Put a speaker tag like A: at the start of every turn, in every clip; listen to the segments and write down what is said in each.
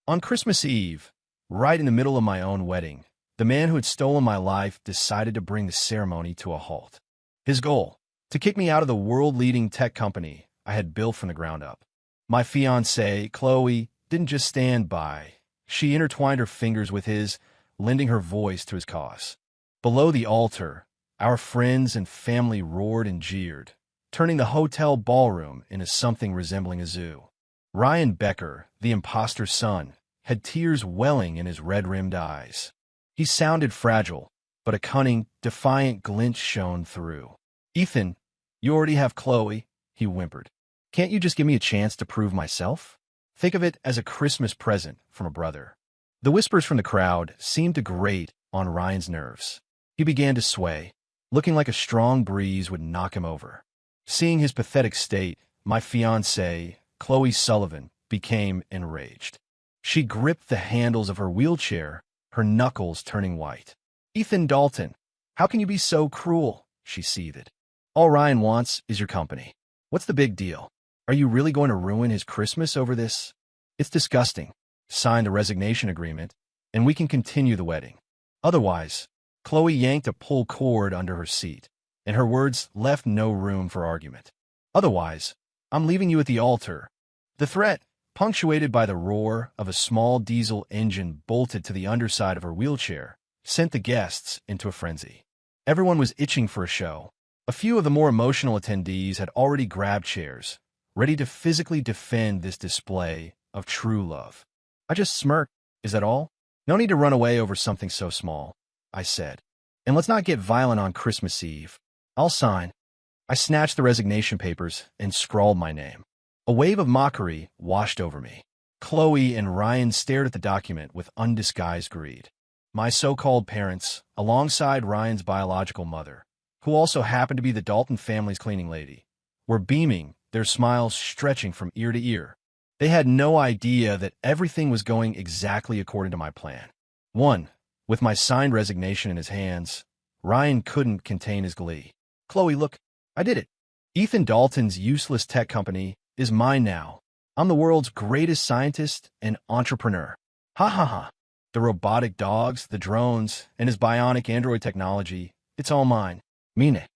A: On Christmas Eve, right in the middle of my own wedding, the man who had stolen my life decided to bring the ceremony to a halt. His goal? To kick me out of the world-leading tech company I had built from the ground up. My fiancée, Chloe, didn't just stand by. She intertwined her fingers with his, lending her voice to his cause. Below the altar, our friends and family roared and jeered, turning the hotel ballroom into something resembling a zoo. Ryan Becker, the imposter's son, had tears welling in his red-rimmed eyes. He sounded fragile, but a cunning, defiant glint shone through. "Ethan, you already have Chloe," he whimpered. "Can't you just give me a chance to prove myself? Think of it as a Christmas present from a brother." The whispers from the crowd seemed to grate on Ryan's nerves. He began to sway, looking like a strong breeze would knock him over. Seeing his pathetic state, my fiancée, Chloe Sullivan, became enraged. She gripped the handles of her wheelchair, her knuckles turning white. "Ethan Dalton, how can you be so cruel?" she seethed. "All Ryan wants is your company. What's the big deal? Are you really going to ruin his Christmas over this? It's disgusting. Sign the resignation agreement, and we can continue the wedding. Otherwise," Chloe yanked a pull cord under her seat, and her words left no room for argument. "Otherwise, I'm leaving you at the altar." The threat, punctuated by the roar of a small diesel engine bolted to the underside of her wheelchair, sent the guests into a frenzy. Everyone was itching for a show. A few of the more emotional attendees had already grabbed chairs, ready to physically defend this display of true love. I just smirked. "Is that all? No need to run away over something so small," I said. "And let's not get violent on Christmas Eve. I'll sign." I snatched the resignation papers and scrawled my name. A wave of mockery washed over me. Chloe and Ryan stared at the document with undisguised greed. My so-called parents, alongside Ryan's biological mother, who also happened to be the Dalton family's cleaning lady, were beaming, their smiles stretching from ear to ear. They had no idea that everything was going exactly according to my plan. With my signed resignation in his hands, Ryan couldn't contain his glee. "Chloe, look, I did it. Ethan Dalton's useless tech company is mine now. I'm the world's greatest scientist and entrepreneur. Ha ha ha. The robotic dogs, the drones, and his bionic android technology, it's all mine. Mean it."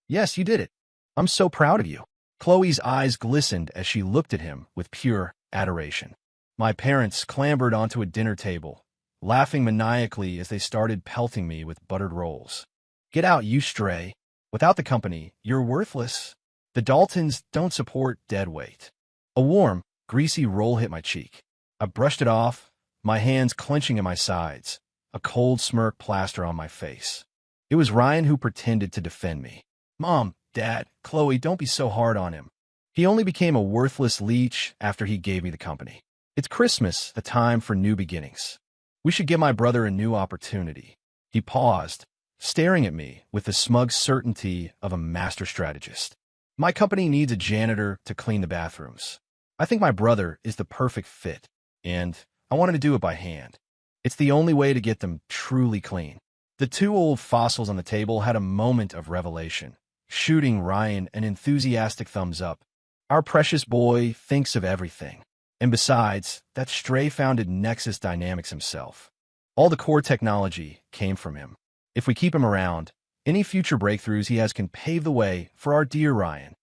A: "Yes, you did it. I'm so proud of you." Chloe's eyes glistened as she looked at him with pure adoration. My parents clambered onto a dinner table, laughing maniacally as they started pelting me with buttered rolls. "Get out, you stray. Without the company, you're worthless. The Daltons don't support dead weight." A warm, greasy roll hit my cheek. I brushed it off, my hands clenching at my sides, a cold smirk plastered on my face. It was Ryan who pretended to defend me. "Mom, Dad, Chloe, don't be so hard on him. He only became a worthless leech after he gave me the company. It's Christmas, the time for new beginnings. We should give my brother a new opportunity." He paused, staring at me with the smug certainty of a master strategist. "My company needs a janitor to clean the bathrooms. I think my brother is the perfect fit, and I wanted to do it by hand. It's the only way to get them truly clean." The two old fossils on the table had a moment of revelation, shooting Ryan an enthusiastic thumbs up. "Our precious boy thinks of everything. And besides, that stray founded Nexus Dynamics himself. All the core technology came from him. If we keep him around, any future breakthroughs he has can pave the way for our dear Ryan."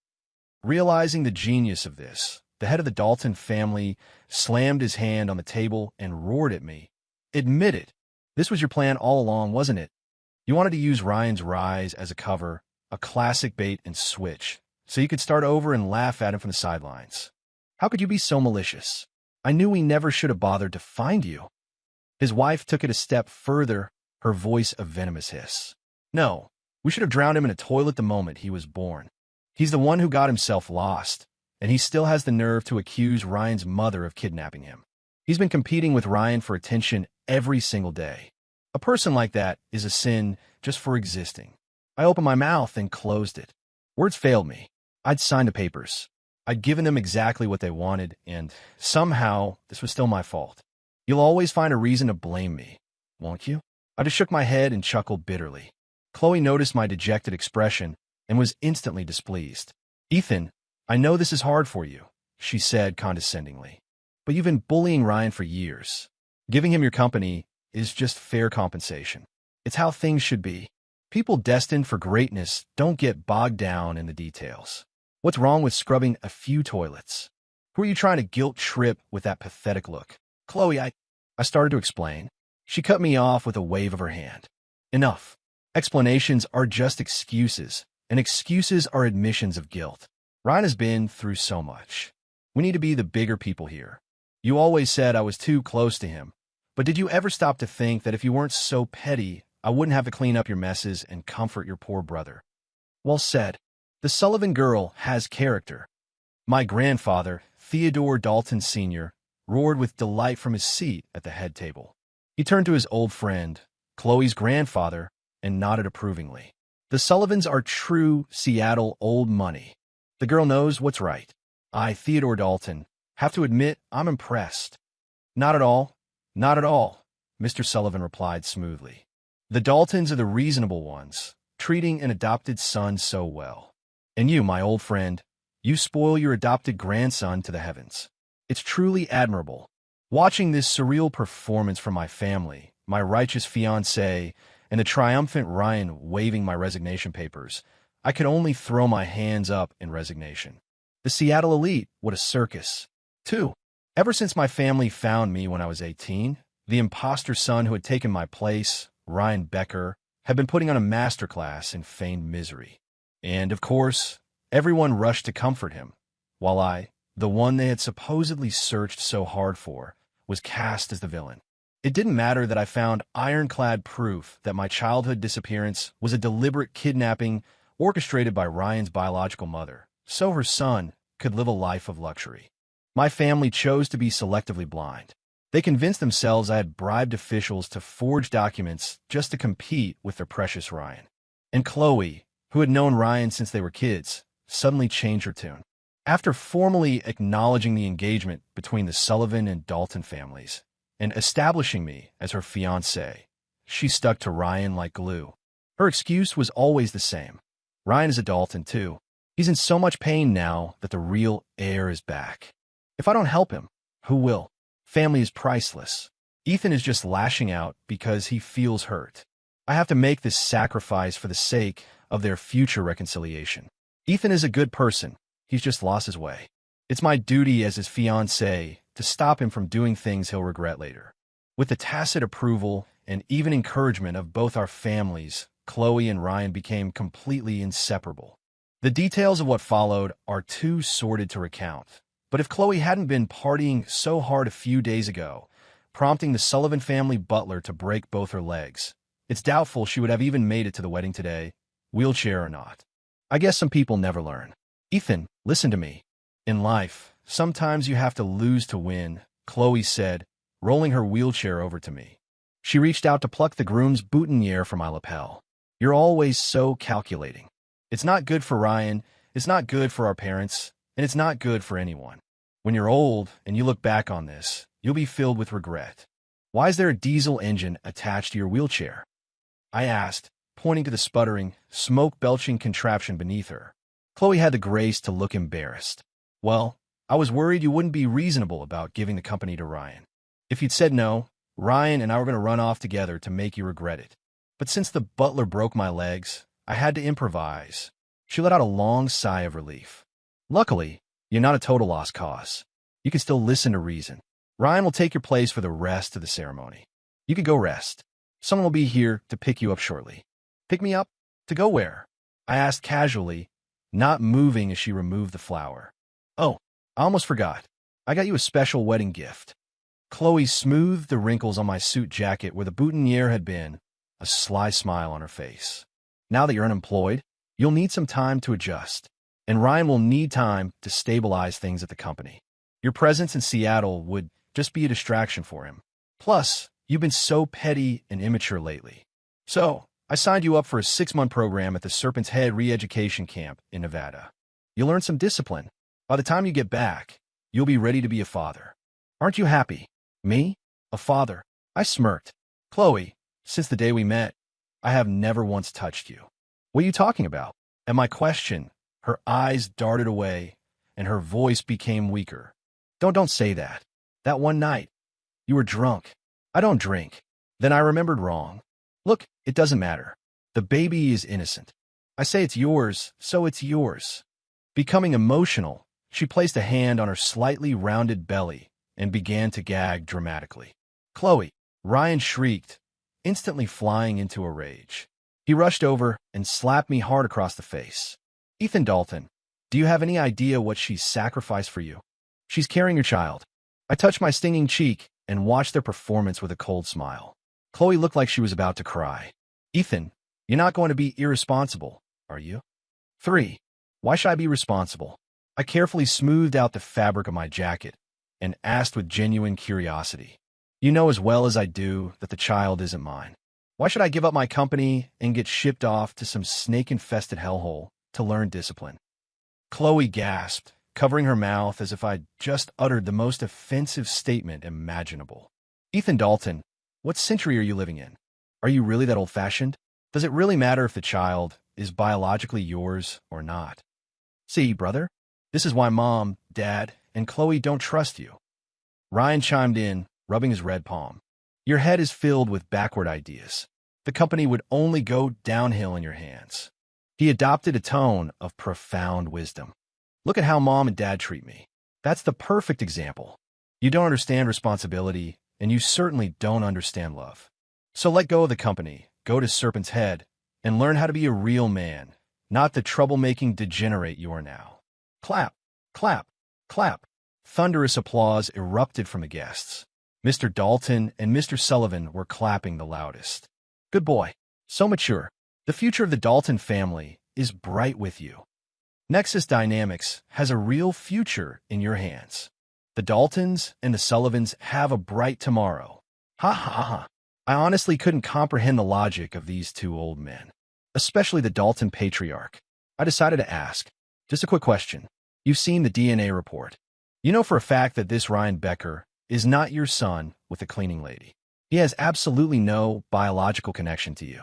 A: Realizing the genius of this, the head of the Dalton family slammed his hand on the table and roared at me. "Admit it. This was your plan all along, wasn't it? You wanted to use Ryan's rise as a cover, a classic bait and switch, so you could start over and laugh at him from the sidelines. How could you be so malicious? I knew we never should have bothered to find you." His wife took it a step further, her voice a venomous hiss. "No, we should have drowned him in a toilet the moment he was born. He's the one who got himself lost, and he still has the nerve to accuse Ryan's mother of kidnapping him. He's been competing with Ryan for attention every single day. A person like that is a sin just for existing." I opened my mouth and closed it. Words failed me. I'd signed the papers. I'd given them exactly what they wanted, and somehow this was still my fault. "You'll always find a reason to blame me, won't you?" I just shook my head and chuckled bitterly. Chloe noticed my dejected expression and was instantly displeased. "Ethan, I know this is hard for you," she said condescendingly. But you've been bullying Ryan for years. Giving him your company is just fair compensation. It's how things should be. People destined for greatness don't get bogged down in the details. What's wrong with scrubbing a few toilets? Who are you trying to guilt trip with that pathetic look? Chloe, I started to explain. She cut me off with a wave of her hand. Enough. Explanations are just excuses, and excuses are admissions of guilt. Ryan has been through so much. We need to be the bigger people here. You always said I was too close to him, but did you ever stop to think that if you weren't so petty, I wouldn't have to clean up your messes and comfort your poor brother? Well said. The Sullivan girl has character. My grandfather, Theodore Dalton Sr., roared with delight from his seat at the head table. He turned to his old friend, Chloe's grandfather, and nodded approvingly. The Sullivans are true Seattle old money. The girl knows what's right. I, Theodore Dalton, have to admit I'm impressed. Not at all. Not at all, Mr. Sullivan replied smoothly. The Daltons are the reasonable ones, treating an adopted son so well. And you, my old friend, you spoil your adopted grandson to the heavens. It's truly admirable. Watching this surreal performance from my family, my righteous fiancé, and the triumphant Ryan waving my resignation papers, I could only throw my hands up in resignation. The Seattle elite, what a circus. 2. Ever since my family found me when I was 18, the imposter son who had taken my place, Ryan Becker, had been putting on a masterclass in feigned misery. And, of course, everyone rushed to comfort him, while I, the one they had supposedly searched so hard for, was cast as the villain. It didn't matter that I found ironclad proof that my childhood disappearance was a deliberate kidnapping orchestrated by Ryan's biological mother, so her son could live a life of luxury. My family chose to be selectively blind. They convinced themselves I had bribed officials to forge documents just to compete with their precious Ryan. And Chloe, who had known Ryan since they were kids, suddenly changed her tune. After formally acknowledging the engagement between the Sullivan and Dalton families, and establishing me as her fiancé, she stuck to Ryan like glue. Her excuse was always the same. Ryan is a Dalton, too. He's in so much pain now that the real heir is back. If I don't help him, who will? Family is priceless. Ethan is just lashing out because he feels hurt. I have to make this sacrifice for the sake of their future reconciliation. Ethan is a good person. He's just lost his way. It's my duty as his fiancé to stop him from doing things he'll regret later. With the tacit approval and even encouragement of both our families, Chloe and Ryan became completely inseparable. The details of what followed are too sordid to recount, but if Chloe hadn't been partying so hard a few days ago, prompting the Sullivan family butler to break both her legs, it's doubtful she would have even made it to the wedding today, wheelchair or not. I guess some people never learn. Ethan, listen to me. In life, sometimes you have to lose to win, Chloe said, rolling her wheelchair over to me. She reached out to pluck the groom's boutonniere from my lapel. You're always so calculating. It's not good for Ryan, it's not good for our parents, and it's not good for anyone. When you're old and you look back on this, you'll be filled with regret. Why is there a diesel engine attached to your wheelchair? I asked, pointing to the sputtering, smoke-belching contraption beneath her. Chloe had the grace to look embarrassed. Well, I was worried you wouldn't be reasonable about giving the company to Ryan. If you'd said no, Ryan and I were going to run off together to make you regret it. But since the butler broke my legs, I had to improvise. She let out a long sigh of relief. Luckily, you're not a total lost cause. You can still listen to reason. Ryan will take your place for the rest of the ceremony. You can go rest. Someone will be here to pick you up shortly. Pick me up? To go where? I asked casually, not moving as she removed the flower. Oh, I almost forgot. I got you a special wedding gift. Chloe smoothed the wrinkles on my suit jacket where the boutonniere had been, a sly smile on her face. Now that you're unemployed, you'll need some time to adjust, and Ryan will need time to stabilize things at the company. Your presence in Seattle would just be a distraction for him. Plus, you've been so petty and immature lately. So, I signed you up for a 6-month program at the Serpent's Head re-education camp in Nevada. You'll learn some discipline. By the time you get back, you'll be ready to be a father. Aren't you happy? Me? A father? I smirked. Chloe, since the day we met, I have never once touched you. What are you talking about? At my question, her eyes darted away, and her voice became weaker. Don't say that. That one night, you were drunk. I don't drink. Then I remembered wrong. Look, it doesn't matter. The baby is innocent. I say it's yours, so it's yours. Becoming emotional, she placed a hand on her slightly rounded belly and began to gag dramatically. Chloe, Ryan shrieked, instantly flying into a rage. He rushed over and slapped me hard across the face. Ethan Dalton, do you have any idea what she's sacrificed for you? She's carrying your child. I touched my stinging cheek and watched their performance with a cold smile. Chloe looked like she was about to cry. Ethan, you're not going to be irresponsible, are you? 3. Why should I be responsible? I carefully smoothed out the fabric of my jacket and asked with genuine curiosity. You know as well as I do that the child isn't mine. Why should I give up my company and get shipped off to some snake-infested hellhole to learn discipline? Chloe gasped, covering her mouth as if I'd just uttered the most offensive statement imaginable. Ethan Dalton, what century are you living in? Are you really that old-fashioned? Does it really matter if the child is biologically yours or not? See, brother, this is why Mom, Dad, and Chloe don't trust you. Ryan chimed in, rubbing his red palm. Your head is filled with backward ideas. The company would only go downhill in your hands. He adopted a tone of profound wisdom. Look at how Mom and Dad treat me. That's the perfect example. You don't understand responsibility, and you certainly don't understand love. So let go of the company, go to Serpent's Head, and learn how to be a real man, not the troublemaking degenerate you are now. Clap, clap, clap. Thunderous applause erupted from the guests. Mr. Dalton and Mr. Sullivan were clapping the loudest. Good boy. So mature. The future of the Dalton family is bright with you. Nexus Dynamics has a real future in your hands. The Daltons and the Sullivans have a bright tomorrow. Ha ha ha. I honestly couldn't comprehend the logic of these two old men, especially the Dalton patriarch. I decided to ask. Just a quick question. You've seen the DNA report. You know for a fact that this Ryan Becker is not your son with the cleaning lady. He has absolutely no biological connection to you.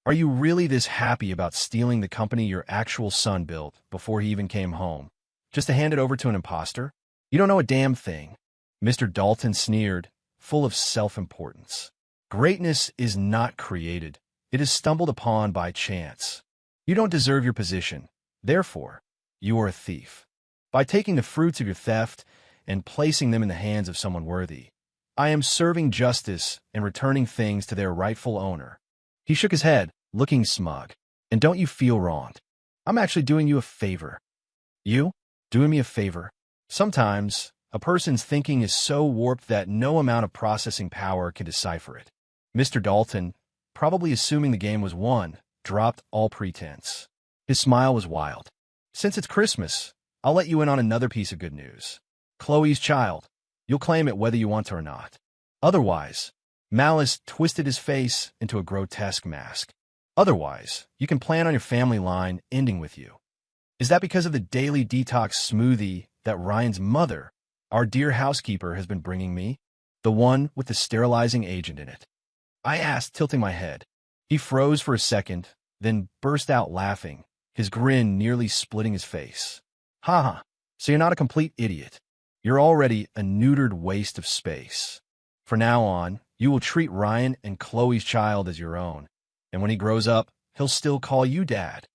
A: Are you really this happy about stealing the company your actual son built before he even came home, just to hand it over to an imposter? You don't know a damn thing. Mr. Dalton sneered, full of self-importance. Greatness is not created. It is stumbled upon by chance. You don't deserve your position. Therefore, you are a thief. By taking the fruits of your theft and placing them in the hands of someone worthy, I am serving justice and returning things to their rightful owner. He shook his head, looking smug. And don't you feel wronged? I'm actually doing you a favor. You? Doing me a favor? Sometimes, a person's thinking is so warped that no amount of processing power can decipher it. Mr. Dalton, probably assuming the game was won, dropped all pretense. His smile was wild. Since it's Christmas, I'll let you in on another piece of good news. Chloe's child. You'll claim it whether you want to or not. Otherwise, Malice twisted his face into a grotesque mask. Otherwise, you can plan on your family line ending with you. Is that because of the daily detox smoothie that Ryan's mother, our dear housekeeper, has been bringing me? The one with the sterilizing agent in it. I asked, tilting my head. He froze for a second, then burst out laughing, his grin nearly splitting his face. Ha ha, so you're not a complete idiot. You're already a neutered waste of space. From now on, you will treat Ryan and Chloe's child as your own, and when he grows up, he'll still call you Dad.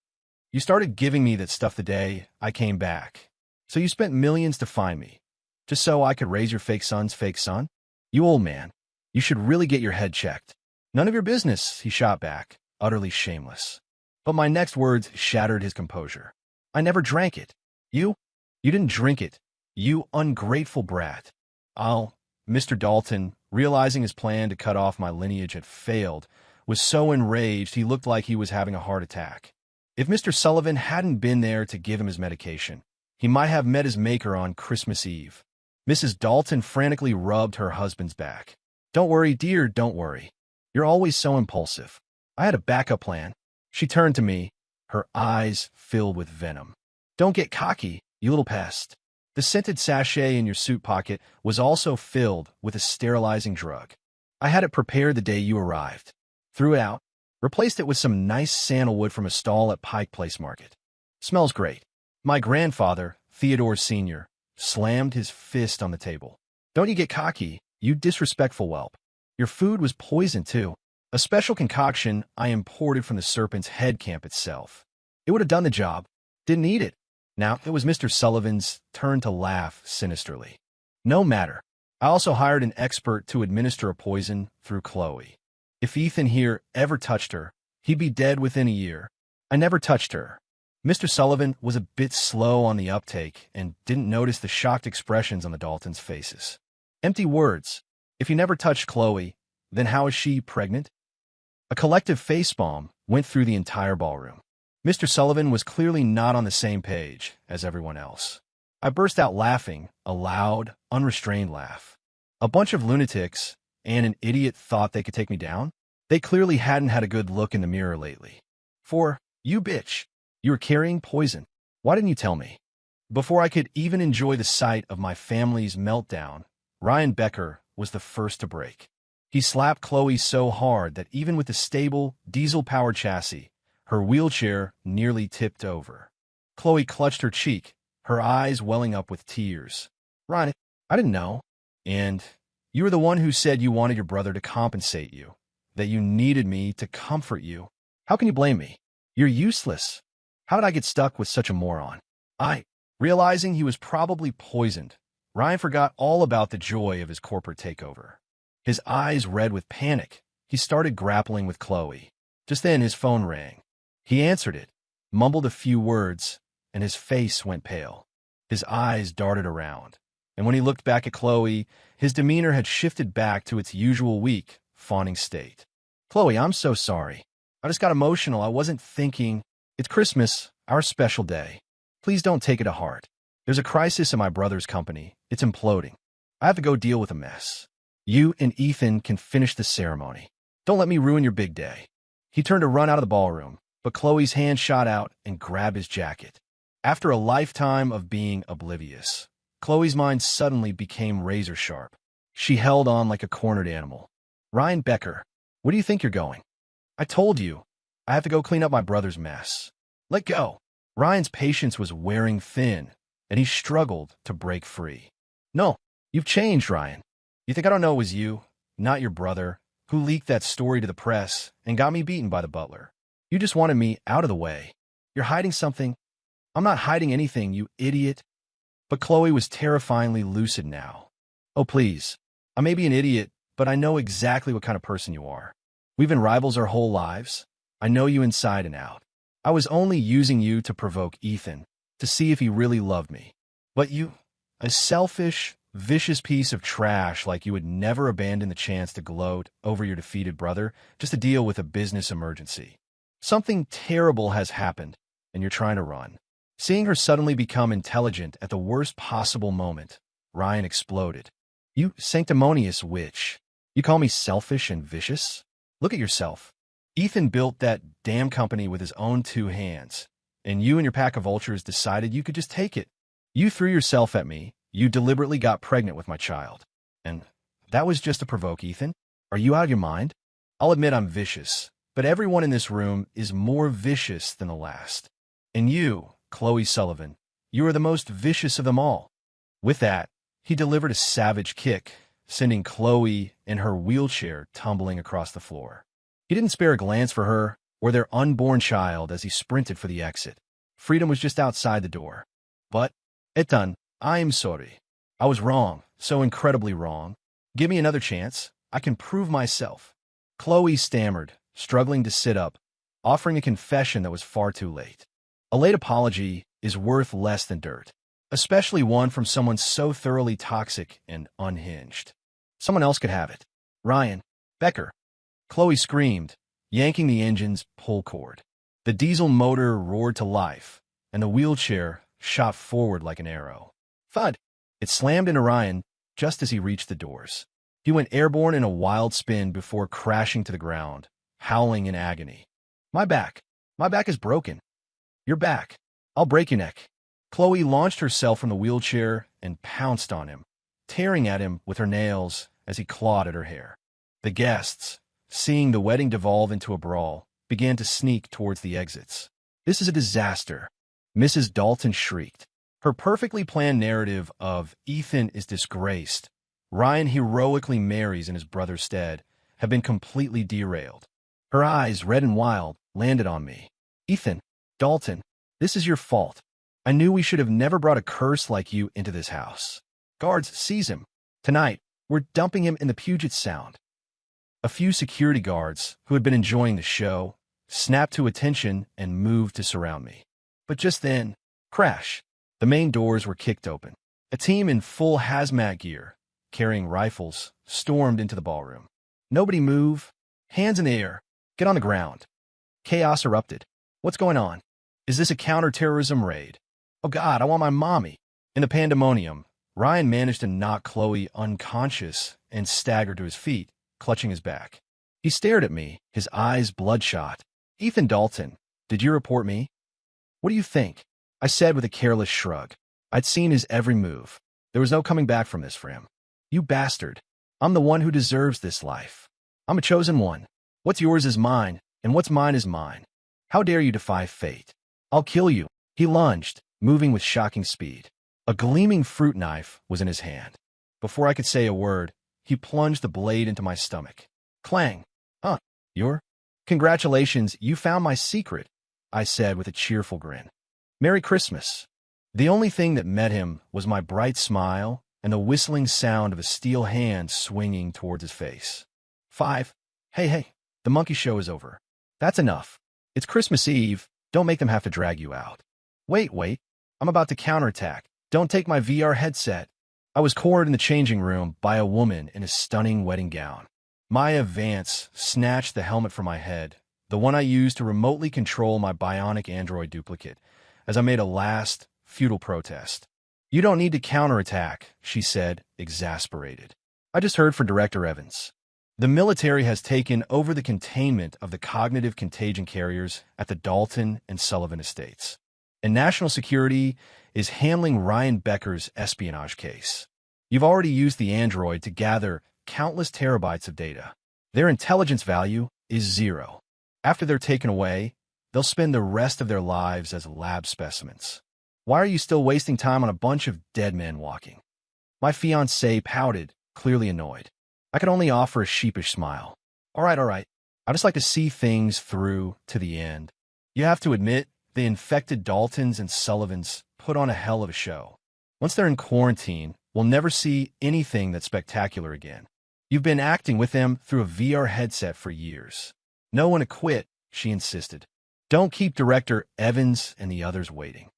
A: You started giving me that stuff the day I came back, so you spent millions to find me, just so I could raise your fake son's fake son? You old man, you should really get your head checked. None of your business, he shot back, utterly shameless. But my next words shattered his composure. I never drank it. You didn't drink it. You ungrateful brat. Mr. Dalton, realizing his plan to cut off my lineage had failed, was so enraged he looked like he was having a heart attack. If Mr. Sullivan hadn't been there to give him his medication, he might have met his maker on Christmas Eve. Mrs. Dalton frantically rubbed her husband's back. Don't worry, dear, don't worry. You're always so impulsive. I had a backup plan. She turned to me, her eyes filled with venom. Don't get cocky, you little pest. The scented sachet in your suit pocket was also filled with a sterilizing drug. I had it prepared the day you arrived. Threw it out, replaced it with some nice sandalwood from a stall at Pike Place Market. Smells great. My grandfather, Theodore Sr., slammed his fist on the table. Don't you get cocky, you disrespectful whelp. Your food was poisoned, too. A special concoction I imported from the Serpent's Head camp itself. It would have done the job. Didn't eat it. Now, it was Mr. Sullivan's turn to laugh sinisterly. No matter. I also hired an expert to administer a poison through Chloe. If Ethan here ever touched her, he'd be dead within a year. I never touched her. Mr. Sullivan was a bit slow on the uptake and didn't notice the shocked expressions on the Daltons' faces. Empty words. If you never touched Chloe, then how is she pregnant? A collective facepalm went through the entire ballroom. Mr. Sullivan was clearly not on the same page as everyone else. I burst out laughing, a loud, unrestrained laugh. A bunch of lunatics and an idiot thought they could take me down? They clearly hadn't had a good look in the mirror lately. For, you bitch, you were carrying poison. Why didn't you tell me? Before I could even enjoy the sight of my family's meltdown, Ryan Becker was the first to break. He slapped Chloe so hard that even with the stable, diesel-powered chassis, her wheelchair nearly tipped over. Chloe clutched her cheek, her eyes welling up with tears. Ryan, I didn't know. And you were the one who said you wanted your brother to compensate you, that you needed me to comfort you. How can you blame me? You're useless. How did I get stuck with such a moron? Realizing he was probably poisoned, Ryan forgot all about the joy of his corporate takeover. His eyes red with panic, he started grappling with Chloe. Just then his phone rang. He answered it, mumbled a few words, and his face went pale. His eyes darted around, and when he looked back at Chloe, his demeanor had shifted back to its usual weak, fawning state. Chloe, I'm so sorry. I just got emotional. I wasn't thinking. It's Christmas, our special day. Please don't take it to heart. There's a crisis in my brother's company. It's imploding. I have to go deal with a mess. You and Ethan can finish the ceremony. Don't let me ruin your big day. He turned to run out of the ballroom, but Chloe's hand shot out and grabbed his jacket. After a lifetime of being oblivious, Chloe's mind suddenly became razor sharp. She held on like a cornered animal. Ryan Becker, where do you think you're going? I told you. I have to go clean up my brother's mess. Let go. Ryan's patience was wearing thin, and he struggled to break free. No, you've changed, Ryan. You think I don't know it was you, not your brother, who leaked that story to the press and got me beaten by the butler. You just wanted me out of the way. You're hiding something. I'm not hiding anything, you idiot. But Chloe was terrifyingly lucid now. Oh, please. I may be an idiot, but I know exactly what kind of person you are. We've been rivals our whole lives. I know you inside and out. I was only using you to provoke Ethan, to see if he really loved me. But you, a selfish, vicious piece of trash like you would never abandon the chance to gloat over your defeated brother just to deal with a business emergency. Something terrible has happened, and you're trying to run. Seeing her suddenly become intelligent at the worst possible moment, Ryan exploded. You sanctimonious witch. You call me selfish and vicious? Look at yourself. Ethan built that damn company with his own 2 hands, and you and your pack of vultures decided you could just take it. You threw yourself at me. You deliberately got pregnant with my child. And that was just to provoke Ethan? Are you out of your mind? I'll admit I'm vicious, but everyone in this room is more vicious than the last. And you, Chloe Sullivan, you are the most vicious of them all. With that, he delivered a savage kick, sending Chloe in her wheelchair tumbling across the floor. He didn't spare a glance for her or their unborn child as he sprinted for the exit. Freedom was just outside the door. But, Ethan, I'm sorry. I was wrong, so incredibly wrong. Give me another chance. I can prove myself. Chloe stammered, struggling to sit up, offering a confession that was far too late. A late apology is worth less than dirt, especially one from someone so thoroughly toxic and unhinged. Someone else could have it. Ryan Becker. Chloe screamed, yanking the engine's pull cord. The diesel motor roared to life, and the wheelchair shot forward like an arrow. Thud! It slammed into Ryan just as he reached the doors. He went airborne in a wild spin before crashing to the ground, howling in agony. My back is broken. Your back. I'll break your neck. Chloe launched herself from the wheelchair and pounced on him, tearing at him with her nails as he clawed at her hair. The guests, seeing the wedding devolve into a brawl, began to sneak towards the exits. This is a disaster, Mrs. Dalton shrieked. Her perfectly planned narrative of Ethan is disgraced Ryan heroically marries in his brother's stead, have been completely derailed. Her eyes, red and wild, landed on me. Ethan, Dalton, this is your fault. I knew we should have never brought a curse like you into this house. Guards, seize him. Tonight, we're dumping him in the Puget Sound. A few security guards, who had been enjoying the show, snapped to attention and moved to surround me. But just then, crash, the main doors were kicked open. A team in full hazmat gear, carrying rifles, stormed into the ballroom. Nobody move. Hands in the air. Get on the ground. Chaos erupted. What's going on? Is this a counterterrorism raid? Oh God, I want my mommy. In the pandemonium, Ryan managed to knock Chloe unconscious and staggered to his feet, clutching his back. He stared at me, his eyes bloodshot. Ethan Dalton, did you report me? What do you think? I said with a careless shrug. I'd seen his every move. There was no coming back from this for him. You bastard. I'm the one who deserves this life. I'm a chosen one. What's yours is mine, and what's mine is mine. How dare you defy fate? I'll kill you. He lunged, moving with shocking speed. A gleaming fruit knife was in his hand. Before I could say a word, he plunged the blade into my stomach. Clang. Huh, you're? Congratulations, you found my secret, I said with a cheerful grin. Merry Christmas. The only thing that met him was my bright smile and the whistling sound of a steel hand swinging towards his face. 5. Hey, the monkey show is over. That's enough. It's Christmas Eve. Don't make them have to drag you out. Wait. I'm about to counterattack. Don't take my VR headset. I was cornered in the changing room by a woman in a stunning wedding gown. Maya Vance snatched the helmet from my head, the one I used to remotely control my bionic android duplicate, as I made a last, futile protest. You don't need to counterattack, she said, exasperated. I just heard from Director Evans. The military has taken over the containment of the cognitive contagion carriers at the Dalton and Sullivan estates. And national security is handling Ryan Becker's espionage case. You've already used the android to gather countless terabytes of data. Their intelligence value is 0. After they're taken away, they'll spend the rest of their lives as lab specimens. Why are you still wasting time on a bunch of dead men walking? My fiancée pouted, clearly annoyed. I could only offer a sheepish smile. All right. I just like to see things through to the end. You have to admit, the infected Daltons and Sullivans put on a hell of a show. Once they're in quarantine, we'll never see anything that's spectacular again. You've been acting with them through a VR headset for years. No one to quit, she insisted. Don't keep Director Evans and the others waiting.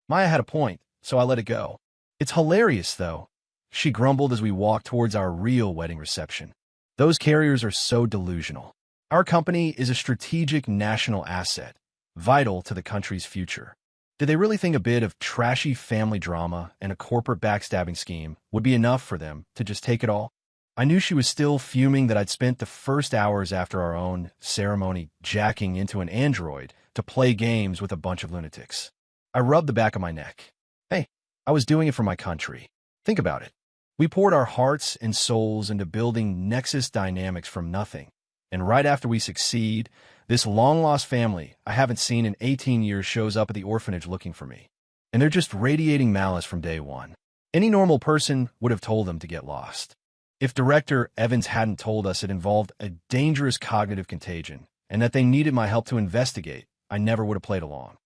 A: Maya had a point, so I let it go. It's hilarious, though, she grumbled as we walked towards our real wedding reception. Those carriers are so delusional. Our company is a strategic national asset, vital to the country's future. Did they really think a bit of trashy family drama and a corporate backstabbing scheme would be enough for them to just take it all? I knew she was still fuming that I'd spent the first hours after our own ceremony jacking into an android to play games with a bunch of lunatics. I rubbed the back of my neck. Hey, I was doing it for my country. Think about it. We poured our hearts and souls into building Nexus Dynamics from nothing. And right after we succeed, this long-lost family I haven't seen in 18 years shows up at the orphanage looking for me. And they're just radiating malice from day one. Any normal person would have told them to get lost. If Director Evans hadn't told us it involved a dangerous cognitive contagion and that they needed my help to investigate, I never would have played along.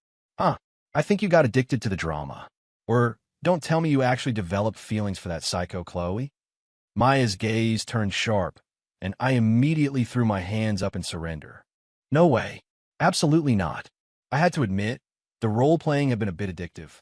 A: I think you got addicted to the drama. Or don't tell me you actually developed feelings for that psycho Chloe. Maya's gaze turned sharp, and I immediately threw my hands up in surrender. No way. Absolutely not. I had to admit, the role-playing had been a bit addictive.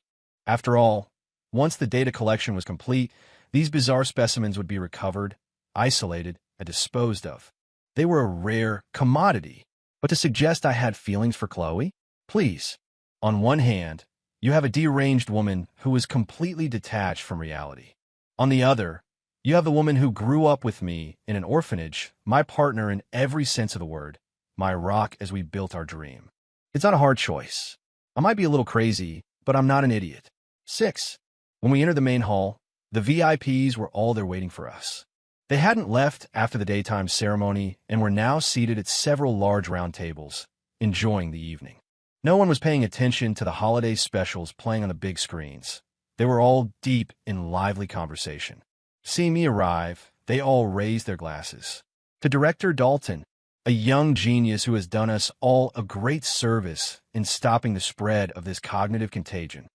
A: After all, once the data collection was complete, these bizarre specimens would be recovered, isolated, and disposed of. They were a rare commodity. But to suggest I had feelings for Chloe? Please. On one hand, you have a deranged woman who is completely detached from reality. On the other, you have the woman who grew up with me in an orphanage, my partner in every sense of the word, my rock as we built our dream. It's not a hard choice. I might be a little crazy, but I'm not an idiot. 6. When we entered the main hall, the VIPs were all there waiting for us. They hadn't left after the daytime ceremony and were now seated at several large round tables, enjoying the evening. No one was paying attention to the holiday specials playing on the big screens. They were all deep in lively conversation. Seeing me arrive, they all raised their glasses. To Director Dalton, a young genius who has done us all a great service in stopping the spread of this cognitive contagion.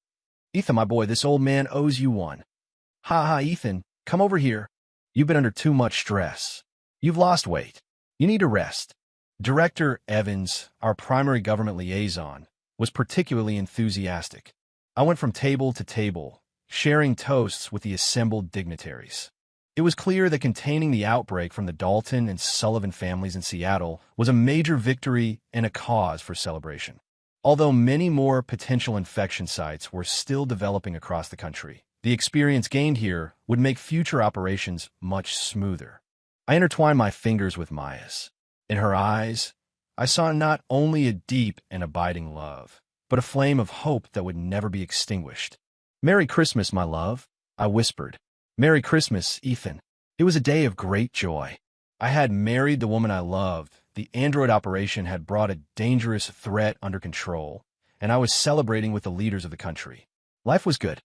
A: Ethan, my boy, this old man owes you one. Ha ha, Ethan, come over here. You've been under too much stress. You've lost weight. You need to rest. Director Evans, our primary government liaison, was particularly enthusiastic. I went from table to table, sharing toasts with the assembled dignitaries. It was clear that containing the outbreak from the Dalton and Sullivan families in Seattle was a major victory and a cause for celebration. Although many more potential infection sites were still developing across the country, the experience gained here would make future operations much smoother. I intertwined my fingers with Maya's. In her eyes, I saw not only a deep and abiding love, but a flame of hope that would never be extinguished. "Merry Christmas, my love," I whispered. "Merry Christmas, Ethan." It was a day of great joy. I had married the woman I loved, the android operation had brought a dangerous threat under control, and I was celebrating with the leaders of the country. Life was good.